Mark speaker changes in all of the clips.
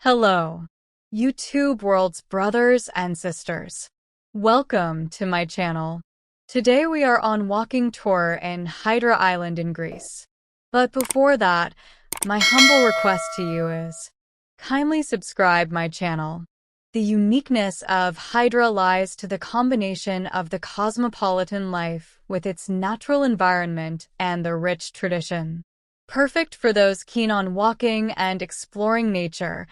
Speaker 1: Hello, YouTube world's brothers and sisters. Welcome to my channel. Today we are on walking tour in Hydra Island in Greece. But before that, my humble request to you is, kindly subscribe my channel. The uniqueness of Hydra lies to the combination of the cosmopolitan life with its natural environment and the rich tradition. Perfect for those keen on walking and exploring nature.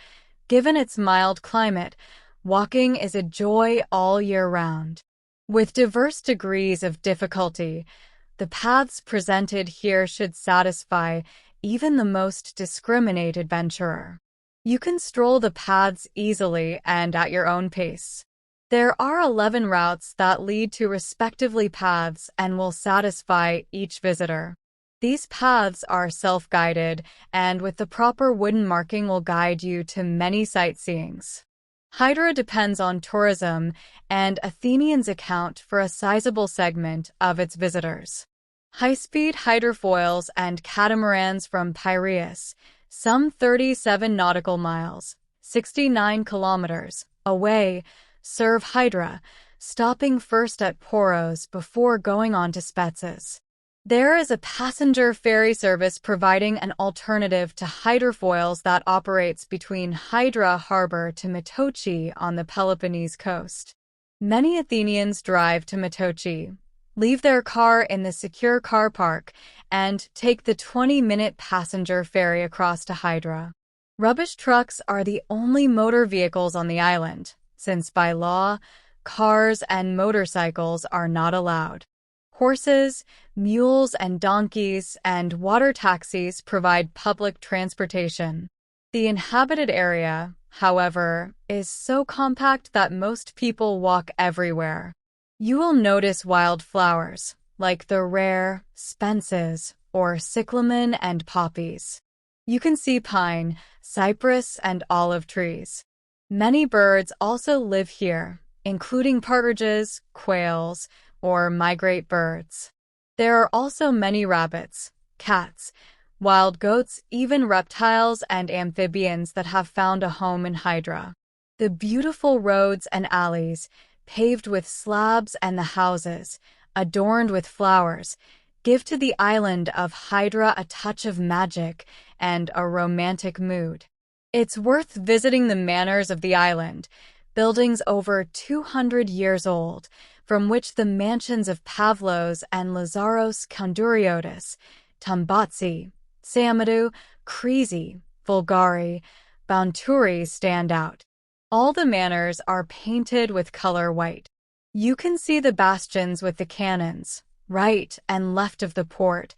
Speaker 1: Given its mild climate, walking is a joy all year round. With diverse degrees of difficulty, the paths presented here should satisfy even the most discriminate adventurer. You can stroll the paths easily and at your own pace. There are 11 routes that lead to respectively paths and will satisfy each visitor. These paths are self-guided and with the proper wooden marking will guide you to many sightseeings. Hydra depends on tourism and Athenians account for a sizable segment of its visitors. High-speed hydrofoils and catamarans from Piraeus, some 37 nautical miles, 69 kilometers, away, serve Hydra, stopping first at Poros before going on to Spetses. There is a passenger ferry service providing an alternative to hydrofoils that operates between Hydra Harbour to Metochi on the Peloponnese coast. Many Athenians drive to Metochi, leave their car in the secure car park, and take the 20-minute passenger ferry across to Hydra. Rubbish trucks are the only motor vehicles on the island, since by law, cars and motorcycles are not allowed. Horses, mules and donkeys, and water taxis provide public transportation. The inhabited area, however, is so compact that most people walk everywhere. You will notice wildflowers, like the rare Spetses or cyclamen and poppies. You can see pine, cypress, and olive trees. Many birds also live here, including partridges, quails, or migrate birds. There are also many rabbits, cats, wild goats, even reptiles and amphibians that have found a home in Hydra. The beautiful roads and alleys, paved with slabs, and the houses, adorned with flowers, give to the island of Hydra a touch of magic and a romantic mood. It's worth visiting the manors of the island, buildings over 200 years old, from which the mansions of Pavlos and Lazaros Koundouriotis, Tambatsi, Samadou, Krisi, Vulgari, Bountouri stand out. All the manors are painted with color white. You can see the bastions with the cannons, right and left of the port,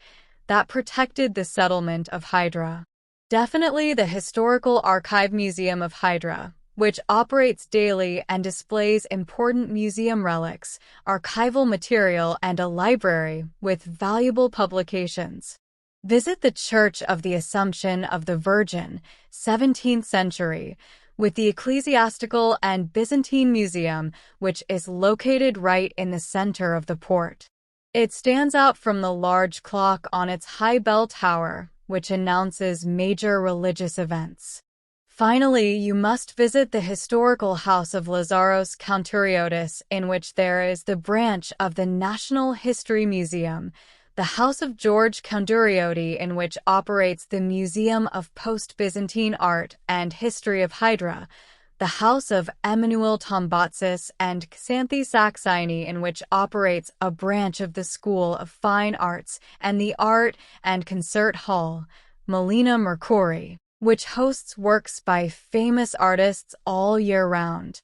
Speaker 1: that protected the settlement of Hydra. Definitely the Historical Archive Museum of Hydra, which operates daily and displays important museum relics, archival material, and a library with valuable publications. Visit the Church of the Assumption of the Virgin, 17th century, with the Ecclesiastical and Byzantine Museum, which is located right in the center of the port. It stands out from the large clock on its high bell tower, which announces major religious events. Finally, you must visit the historical house of Lazaros Koundouriotis, in which there is the branch of the National History Museum, the House of George Koundourioti, in which operates the Museum of Post-Byzantine Art and History of Hydra, the House of Emmanuel Tombatsis and Xanthi Saxini, in which operates a branch of the School of Fine Arts, and the Art and Concert Hall, Melina Mercouri, which hosts works by famous artists all year round.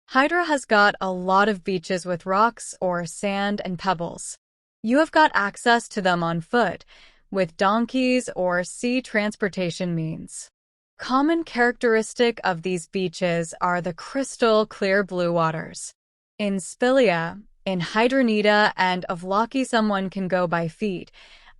Speaker 1: Hydra has got a lot of beaches with rocks or sand and pebbles. You have got access to them on foot, with donkeys or sea transportation means. Common characteristic of these beaches are the crystal clear blue waters. In Spilia, in Hydranida, and Avlaki someone can go by feet,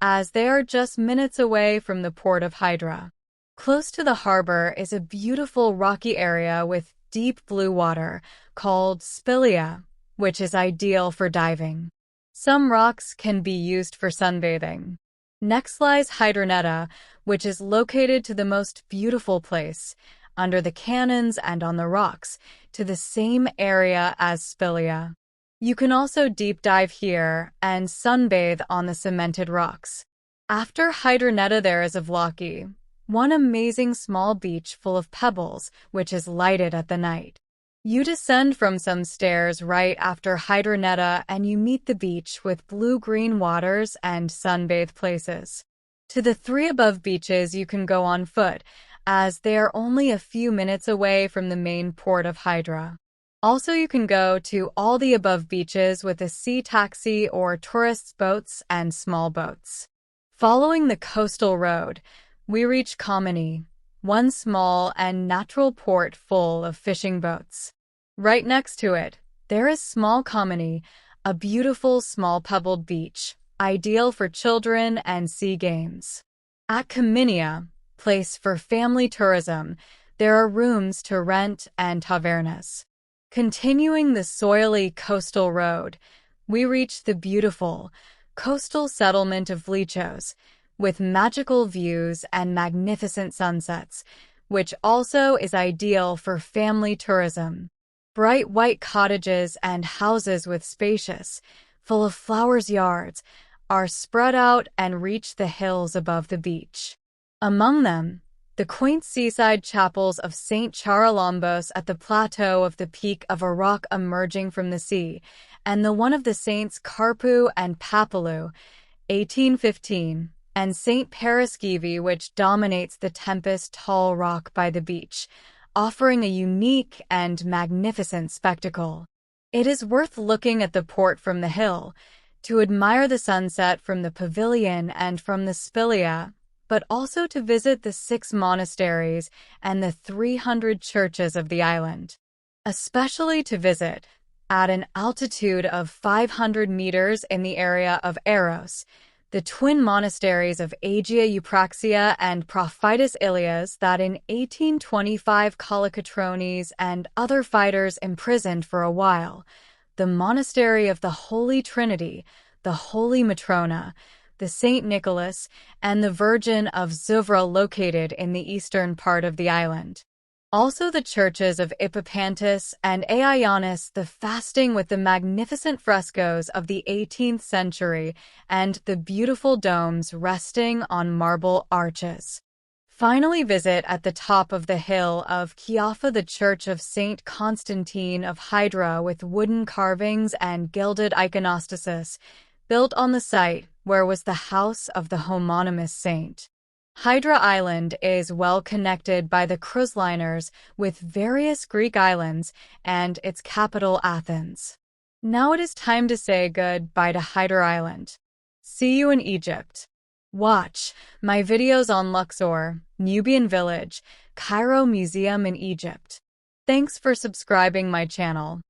Speaker 1: as they are just minutes away from the port of Hydra. Close to the harbor is a beautiful rocky area with deep blue water called Spilia, which is ideal for diving. Some rocks can be used for sunbathing. Next lies Hydraneta, which is located to the most beautiful place, under the cannons and on the rocks, to the same area as Spilea. You can also deep dive here and sunbathe on the cemented rocks. After Hydraneta there is Avlaki, one amazing small beach full of pebbles, which is lighted at the night. You descend from some stairs right after Hydraneta and you meet the beach with blue-green waters and sunbathe places. To the 3 above beaches you can go on foot, as they are only a few minutes away from the main port of Hydra. Also, you can go to all the above beaches with a sea taxi or tourists' boats and small boats. Following the coastal road, we reach Kameni, one small and natural port full of fishing boats. Right next to it, there is small Kameni, a beautiful small pebbled beach, ideal for children and sea games. At Kaminia, place for family tourism, there are rooms to rent and tavernas. Continuing the soily coastal road, we reach the beautiful coastal settlement of Vlichos, with magical views and magnificent sunsets, which also is ideal for family tourism. Bright white cottages and houses with spacious, full of flowers yards, are spread out and reach the hills above the beach. Among them, the quaint seaside chapels of St. Charalambos at the plateau of the peak of a rock emerging from the sea, and the one of the Saints Carpu and Papalou, 1815, and St. Paraskivi, which dominates the Tempest tall rock by the beach, offering a unique and magnificent spectacle. It is worth looking at the port from the hill, to admire the sunset from the pavilion and from the Spilea, but also to visit the 6 monasteries and the 300 churches of the island. Especially to visit, at an altitude of 500 meters in the area of Eros, the twin monasteries of Agia Eupraxia and Prophytus Ilias that in 1825 Colocatrones and other fighters imprisoned for a while, the Monastery of the Holy Trinity, the Holy Matrona, the St. Nicholas, and the Virgin of Zuvra located in the eastern part of the island. Also the churches of Ippapantis and Aionis, the fasting with the magnificent frescoes of the 18th century, and the beautiful domes resting on marble arches. Finally visit at the top of the hill of Chiafa the Church of St. Constantine of Hydra with wooden carvings and gilded iconostasis, built on the site where was the house of the homonymous saint. Hydra Island is well connected by the cruise liners with various Greek islands and its capital Athens. Now it is time to say goodbye to Hydra Island. See you in Egypt. Watch my videos on Luxor, Nubian Village, Cairo Museum in Egypt. Thanks for subscribing my channel.